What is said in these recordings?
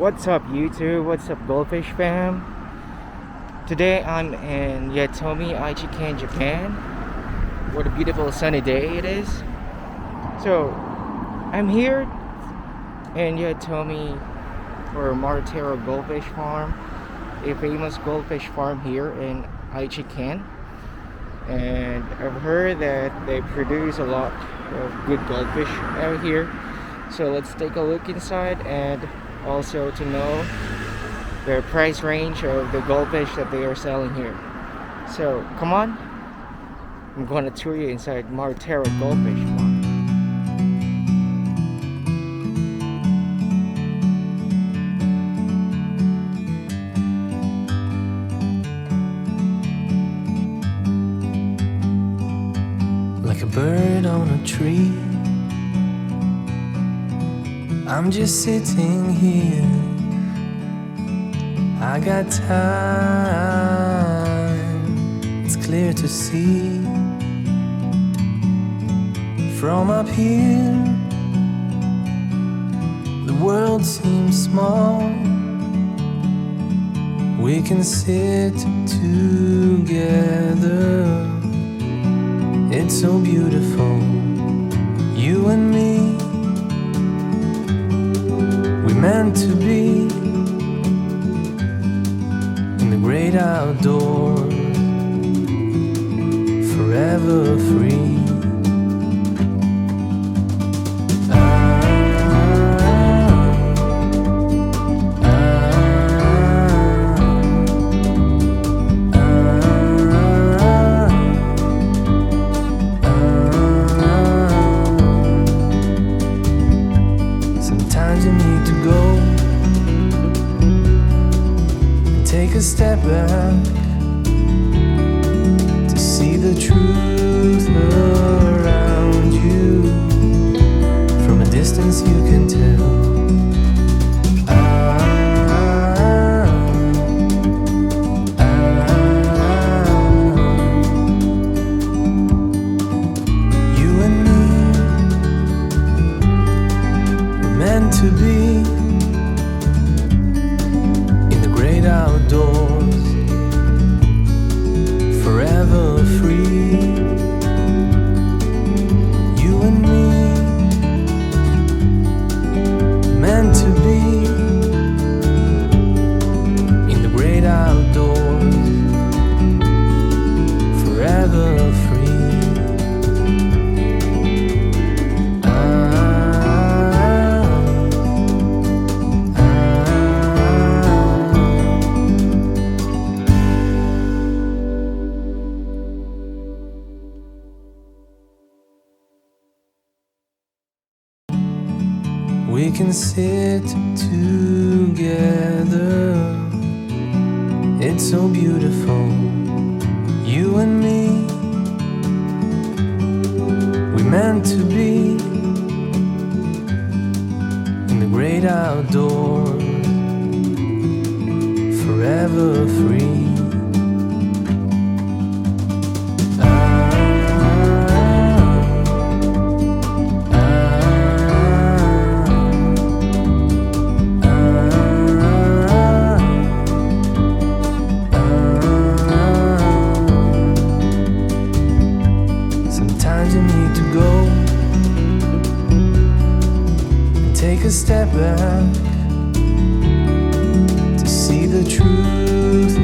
What's up YouTube? What's up Goldfish fam? Today I'm in Yatomi, Aichi-ken, Japan. What a beautiful sunny day it is. So I'm here in Yatomi for MARUTERU Goldfish Farm, a famous goldfish farm here in Aichi-ken. And I've heard that they produce a lot of good goldfish out here. So let's take a look inside and also to know the price range of the goldfish that they are selling here. So come on, I'm going to tour you inside MARUTERU Goldfish Farm. Like a bird on a tree, I'm just sitting here. I got time, it's clear to see. From up here, the world seems small. We can sit together. It's so beautiful, you and me. We meant to be in the great outdoors, forever free. Sometimes you need to go and take a step back to see the truth around you. From a distance you can tell. You and me were meant to be in the great outdoors, forever free. You and me, meant to be in the great outdoors, forever free. We can sit together. It's so beautiful, you and me. We meant to be in the great outdoors, forever free. Sometimes you need to go and take a step back to see the truth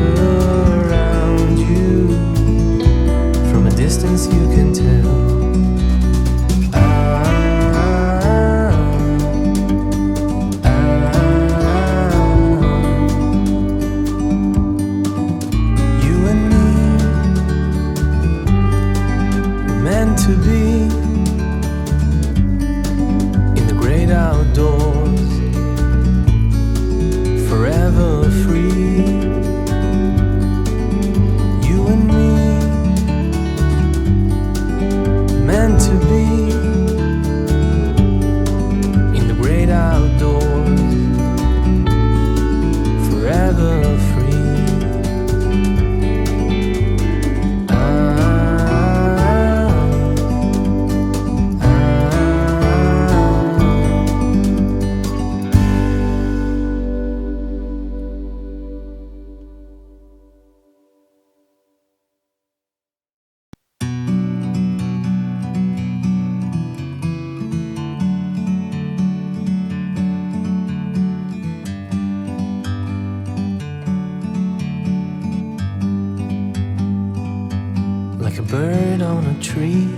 bird on a tree.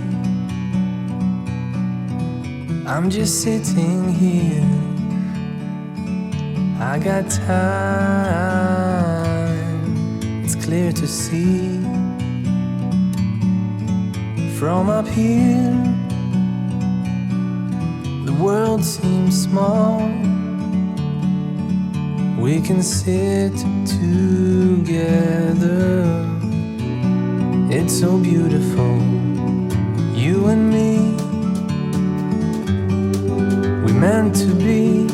I'm just sitting here. I got time, it's clear to see. From up here, the world seems small. We can sit together. It's so beautiful, you and me. We meant to be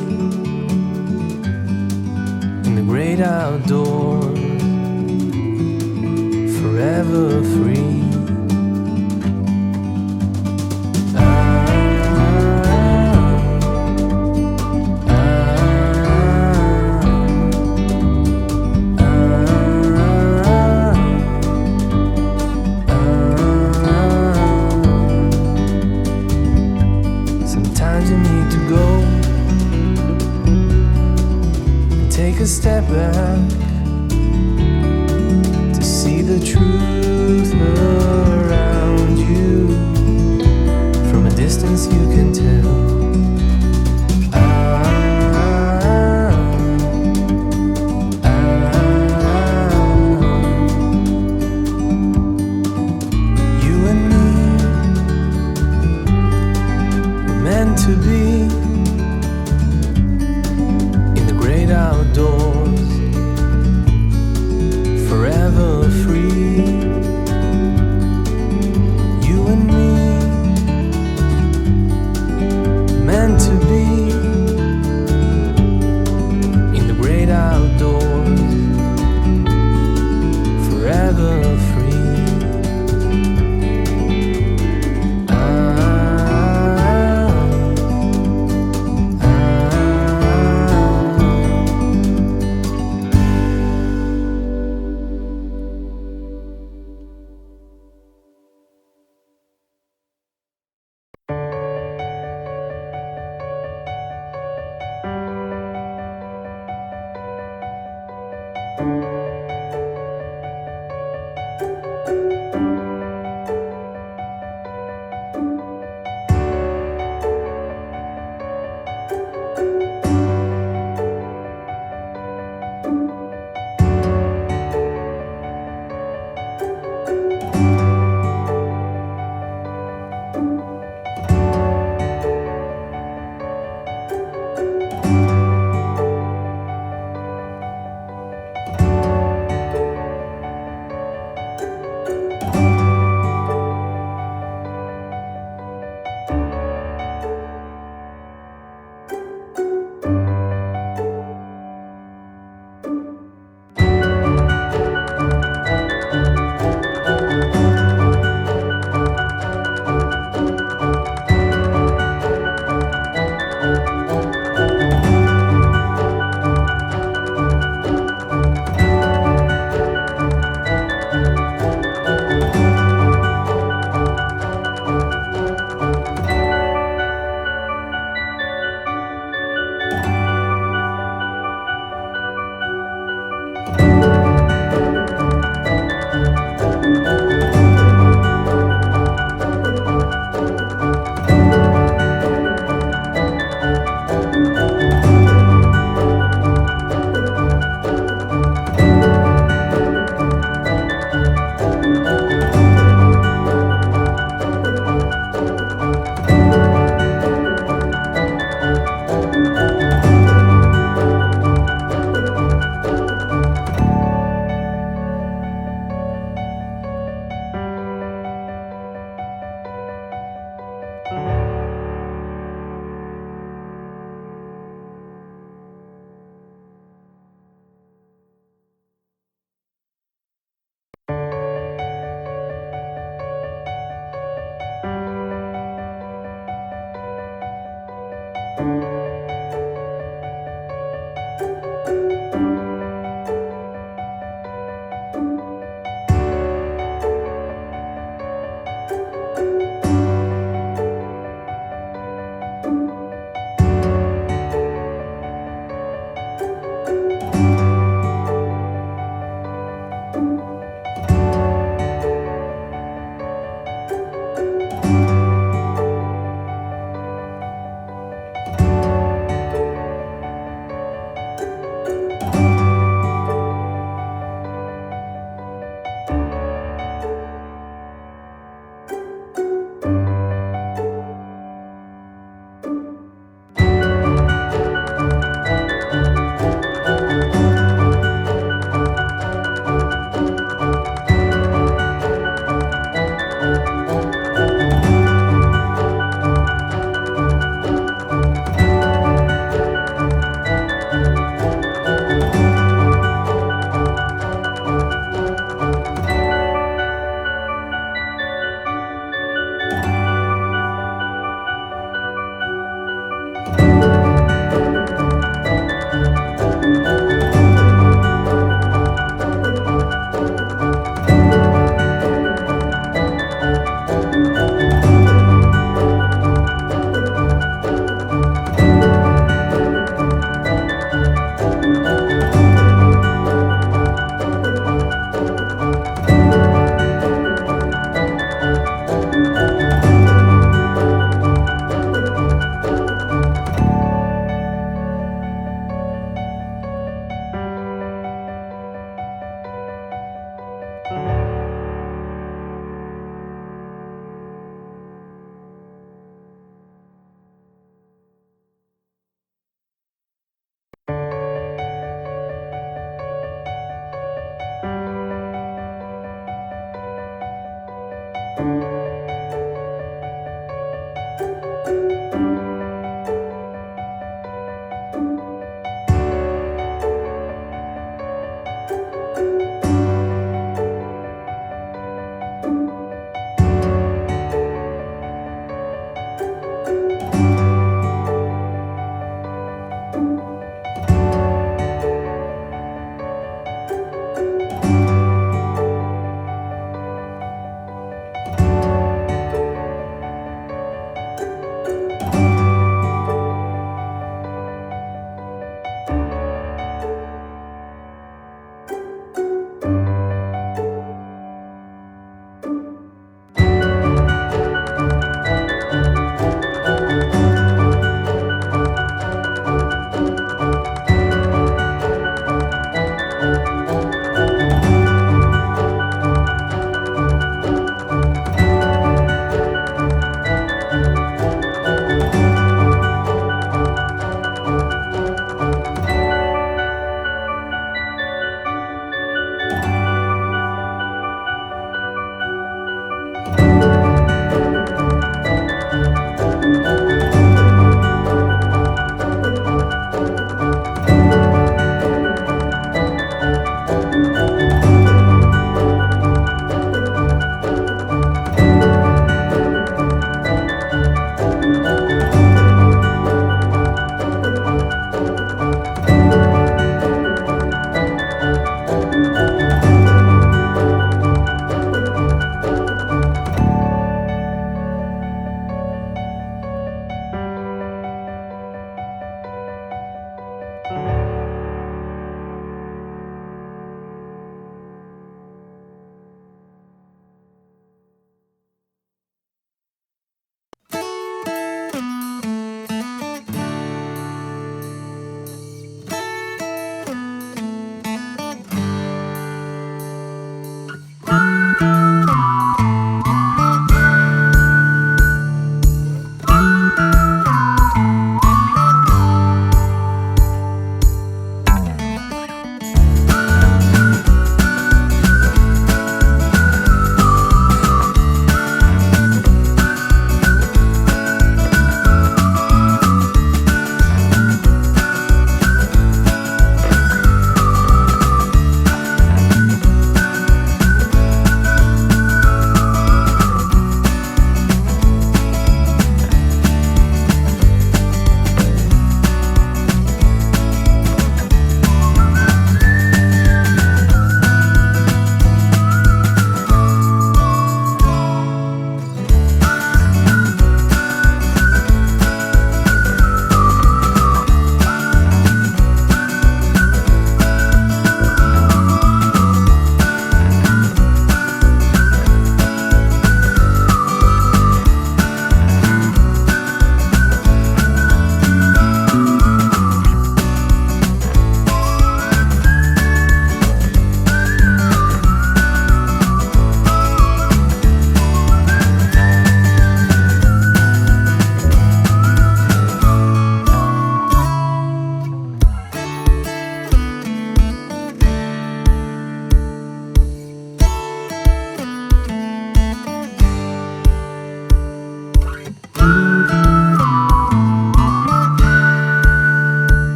in the great outdoors, forever free. Sometimes you need to go and take a step back to see the truth around you. From a distance you can tell